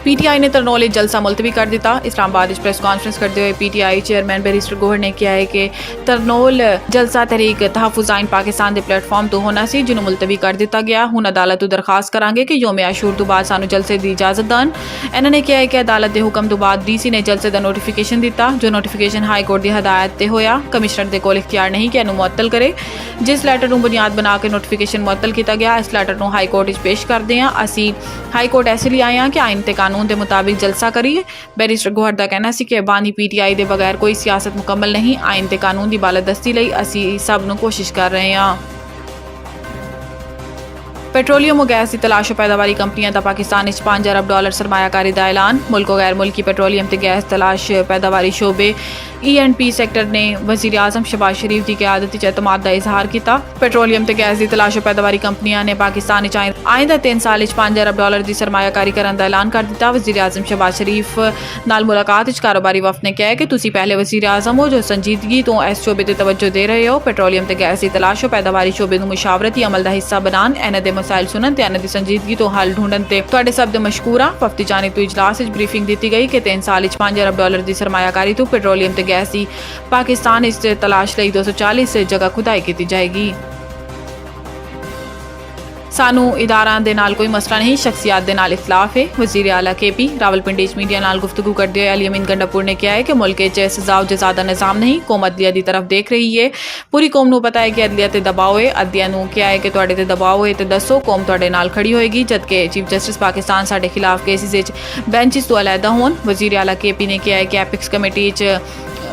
PTI ने तरनौल जलसा मुलतवी कर दिता। इस्लामाबाद प्रेस कॉन्फ्रेंस करते हुए PTI चेयरमैन बैरिस्टर गोहर ने किया है कि तरनौल जलसा तहरीक तहफ़्फ़ुज़ आइन पाकिस्तान के प्लेटफॉर्म तो होना सी जिन्होंने मुलतवी कर दिता गया। हुण अदालत दरखास्त करांगे कि योम आशूर तो बाद सानू जलसे की इजाजत देन। इन्होंने कहा है कि अदालत के हुक्म तो बाद DC ने जलसे का नोटिफिकेशन दिता, जो नोटिफिकेशन हाई कोर्ट की हदायत से होया। कमिश्नर के कोल इख्तियार नहीं कि इनू मुअत्तल करे। जिस लैटर को बुनियाद बना के नोटिफिकेशन मुअत्तल किया गया, इस लैटर को हाई कोर्ट पेश करते हैं। असी हाई कोर्ट ऐसे लिए आए हैं कि आइन ते कानून के मुताबिक जलसा करिए। बैरिस्टर गोहर का कहना सी कि बानी PTI के बगैर कोई सियासत मुकम्मल नहीं। आइन ते कानून की बालादस्ती लई असी सब नू कोशिश कर रहे हैं। पेट्रोलियम और गैस की तलाश और पैदावारी कंपनियां दा पाकिस्तान $5 अरब सरमायाकारी का ऐलान। मुल्क और गैर मुल्की पेट्रोलियम ते गैस तलाश पैदावारी शोबे E&P सैक्टर ने वज़ीर आज़म शहबाज शरीफ की क़यादत च एतमाद का इजहार किया। पेट्रोलियम ते गैस की तलाश और पैदावारी कंपनियां ने पाकिस्तान आइंदा 3 साल $5 अरब की सरमायाकारी करने का ऐलान कर दिया। वज़ीर आज़म शहबाज शरीफ नाल मुलाकात कारोबारी वफ्द ने कहा कि तुसी पहले वज़ीर आज़म हो जो संजीदगी तो इस शोबे ते तवज्जो दे रहे हो। पेट्रोलियम ते गैस की तलाश और पैदावारी शोबे नू मुशावरती अमल का हिस्सा बनान, इन्हां दे मसाइल सुनन ते इन्हां दी संजीदगी तो हल ढूंढन ते तुहाडे सब दे मशकूर हां। वफ्दी जानिब तो इजलास विच ब्रीफिंग दी गई कि 3 साल $5 अरब की सरमायाकारी तो पेट्रोलियम ते गैस की पाकिस्तान इस तलाश लई 240 जगह खुदाई की जाएगी। सानू इदारां दे नाल कोई मसला नहीं, शख्सियात दे नाल इख्तलाफ है। वज़ीर आला KP रावलपिंडी मीडिया नाल गुफ्तगू करते हुए अली अमीन गंडापुर ने कहा है कि मुल्क च सजा और जज़ा दा निज़ाम नहीं, कौम अदलिया की तरफ देख रही है। पूरी कौम नू पता है कि अदलिया ते दबाव है। अदलिया नू क्या है कि तुहाडे ते दबाव है तो दसो, कौम तुहाडे नाल खड़ी होएगी। जबकि चीफ जस्टिस पाकिस्तान साडे खिलाफ केसेस बेंचिस तो अलहदा होन। वज़ीर आला KP ने कहा है कि एपिक्स कमेटी च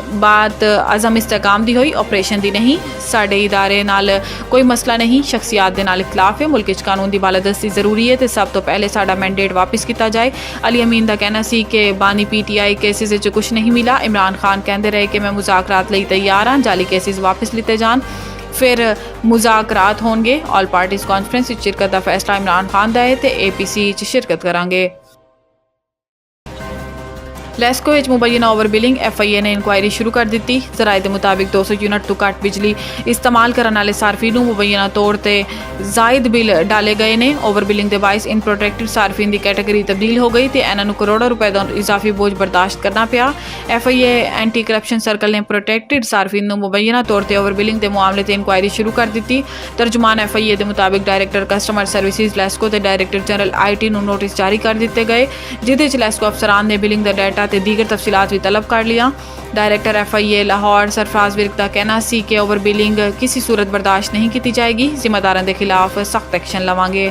बात अज़म इस्तेकाम दी हुई, ऑपरेशन दी नहीं। साडे इदारे नाल कोई मसला नहीं, शख्सियात दे नाल इख्तलाफ है। मुल्क च कानून की बालादस्ती जरूरी है तो सब तो पहले साडा मैंडेट वापस किया जाए। अली अमीन का कहना सी कि बानी PTI केसेस च कुछ नहीं मिला। इमरान खान कहते रहे कि मैं मुज़ाकरात लई तैयार हाँ, जाली केसेस वापस लिते जान फिर मुज़ाकरात होंगे। ऑल पार्टीज़ कॉन्फ्रेंस शिरकत का फैसला इमरान खान का है तो APC च शिरकत करांगे। लेस्को मुबैना ओवर बिलिंग FIA ने इंक्वायरी शुरू कर दी। जराए के मुताबिक 200 यूनिट तो घट बिजली इस्तेमाल करने वाले सार्फिन मुबैना तौर पर जायद बिल डाले गए ने। ओवर बिलिंग के बायस इन प्रोटेक्टेड सार्फिन की कैटेगरी तब्दील हो गई तो इन्होंने करोड़ों रुपए का इजाफी बोझ बर्दाश्त करना पिया। FIA एंटी करप्शन सर्कल ने प्रोटेक्टेड सार्फिन मुबैना तौर पर ओवर बिलिंग के मामले से इंक्वायरी शुरू कर दी। तर्जुमान FIA के मुताबिक डायरेक्टर कस्टमर सर्विसिज लेस्को के डायरेक्टर जनरल IT नू नोटिस जारी कर दिए गए, जिहदे च लेस्को अफसरान ने बिलिंग का डाटा ते दीगर तफसीलात भी तलब कर लिया। डायरेक्टर FIA लाहौर सरफराज विर्क का कहना सी कि ओवर बिलिंग किसी सूरत बर्दाश्त नहीं की जाएगी। जिम्मेदारों के खिलाफ सख्त एक्शन लवांगे।